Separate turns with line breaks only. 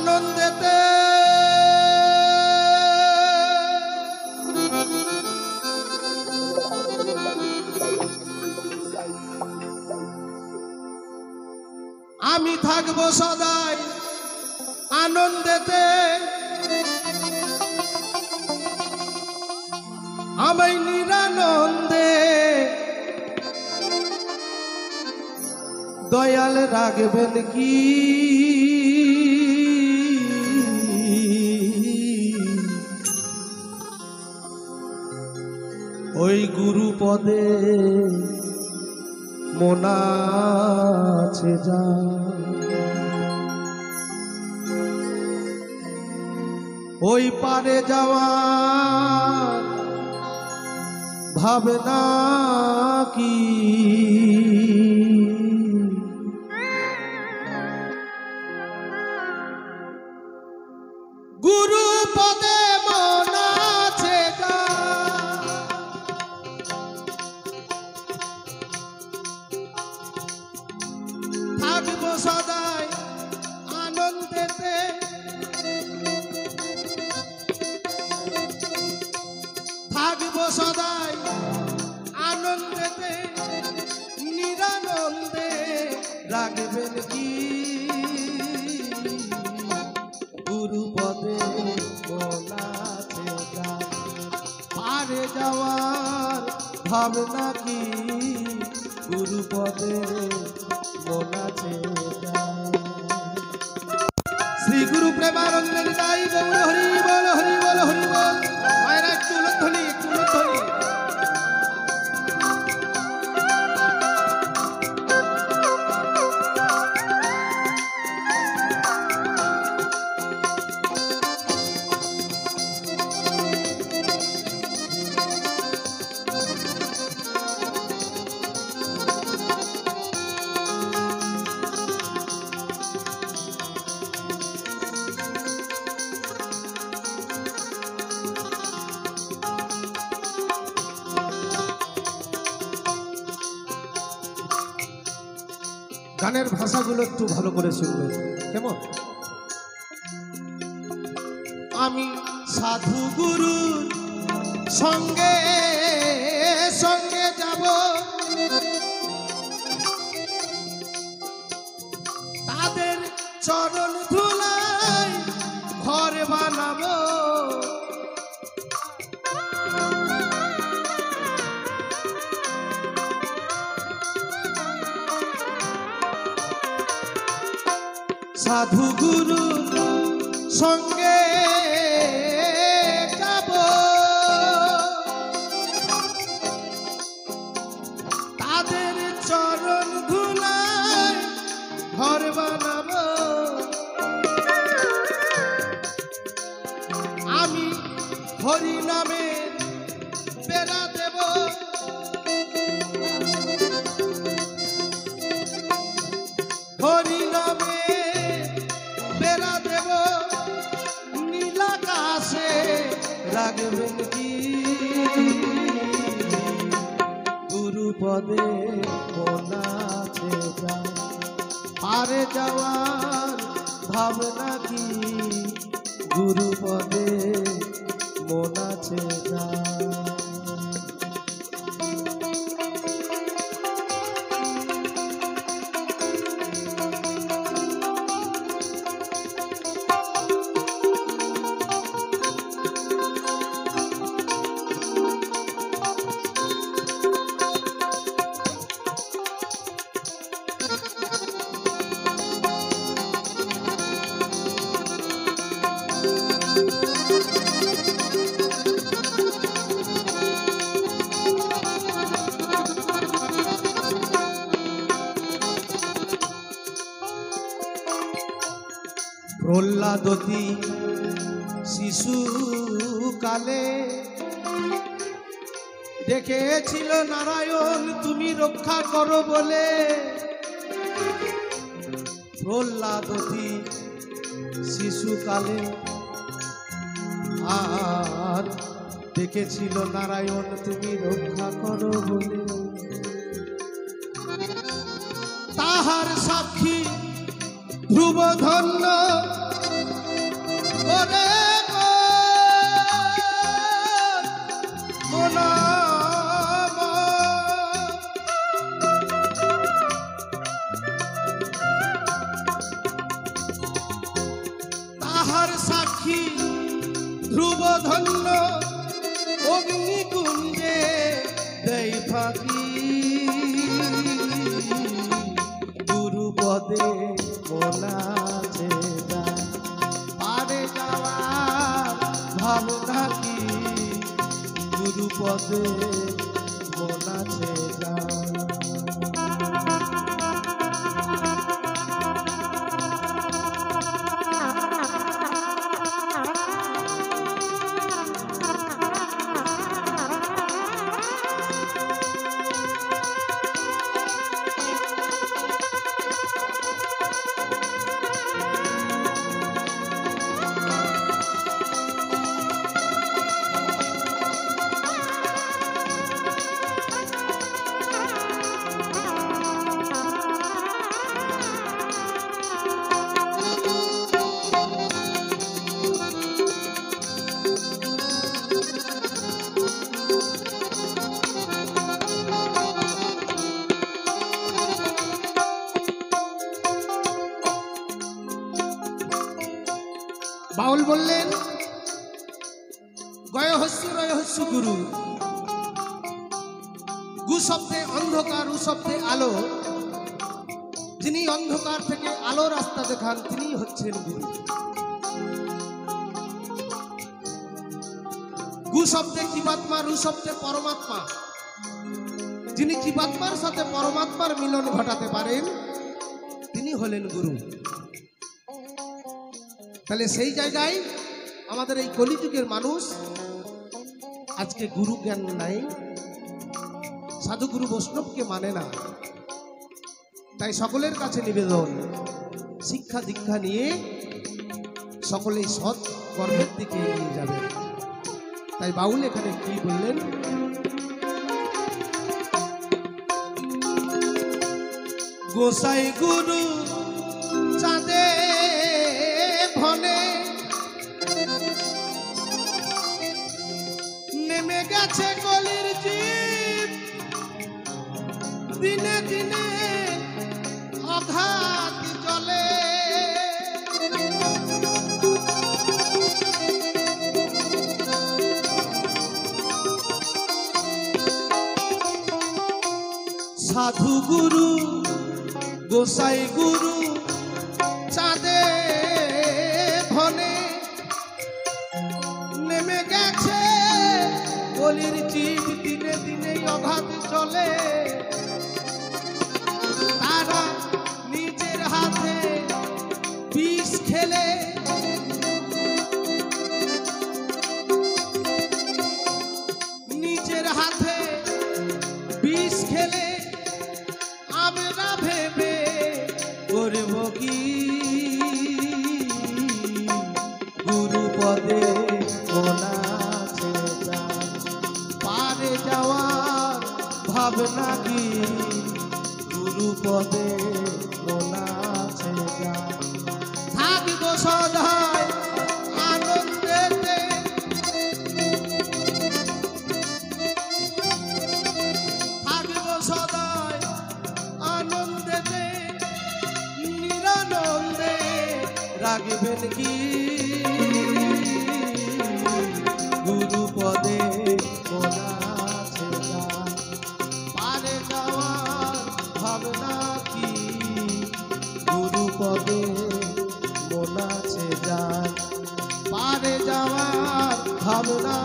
আনন্দেতে আমি থাকবো সদাই আনন্দেতে আমি নিরানন্দে দয়াল রাখবেন কি ওই গুরু পদে মন আছে যা ওই পারে যাওয়া ভাবনা কি গুরু পদে মন আছে যা থাকবো সদাই আনন্দেতে থাকবো সদাই আনন্দেতে নিরানন্দে রাখবেন কি গুরু পদে মন আছে যা পারে যাওয়ার ভাবনা কি গুরু পদে মন আছে যা শ্রী গুরু প্রেমানন্দে নিতাই গৌর হরি বল হরি বল হরি বল মায়েরা একটু উলধ্বনি একটু উলধ্বনি গানের ভাষাগুলো একটু ভালো করে শুনবেন কেমন আমি সাধু গুরু সঙ্গে সঙ্গে যাব তাদের চরণ ধুলাই ঘর বানাবো সাধু গুরু সঙ্গে যাব তাদের চরণ ধুলায় ঘর বানাবো আমি হরি নামে বেড়া দেব হরি নামে বেড়া দেব নীলাকাশে রাখবেন কি গুরু পদে মন আছে যা পারে যাওয়ার ভাবনা কি গুরু পদে মন আছে যা প্রহ্লাদতি শিশু কালে ডেকেছিল নারায়ণ তুমি রক্ষা করো বলে প্রহ্লাদতি শিশু কালে আর ডেকেছিল নারায়ণ তুমি রক্ষা করো বলে তাহার সাক্ষী ধ্রুব ধন্য তাহার সাক্ষী ধ্রুব ধন্য অগ্নিকুঞ্জে দেই ফাঁকি গুরুপদে মনাছে পারে যাওয়ার ভাবনা কি গুরুপদে মনাছে বাউল বললেন গয়হস্যু রয়হস্যু গুরু গু শব্দে অন্ধকার উ শব্দে আলো যিনি অন্ধকার থেকে আলো রাস্তা দেখান তিনি হচ্ছেন গুরু গু শব্দে জীবাত্মা রু শব্দে পরমাত্মা যিনি জীবাত্মার সাথে পরমাত্মার মিলন ঘটাতে পারেন তিনি হলেন গুরু তাহলে সেই জায়গায় আমাদের এই কলিযুগের মানুষ আজকে গুরু জ্ঞান নাই সাধু গুরু বৈষ্ণবকে মানে না তাই সকলের কাছে নিবেদন শিক্ষা দীক্ষা নিয়ে সকলেই সৎ কর্মের দিকে এগিয়ে যাবে তাই বাউল এখানে কি বললেন গোসাই গুরু চাঁদে ভনে নেমে গেছে কলির জীব দিনে দিনে অঘাত চলে সাধু গুরু গোসাই গুরু চাঁদে ভনে নেমে গেছে কলির জীব দিনে দিনে অঘাত চলে তারা নিজের হাতে বিষ খেলে নিজের হাতে বিষ খেলে আমরা ভেবে করব কি গুরুপদে মনাছে পারে যাওয়ার ভাবনা কি গুরুপদে মনাছে থাকব সদাই আনন্দেতে থাকব সদাই আনন্দেতে নিরানন্দে রাখবেন কি গুরুপদে মনাছে পারে যাওয়ার ভাবনা কি গুরুপদে মনাছে পারে যাওয়ার ভাবনা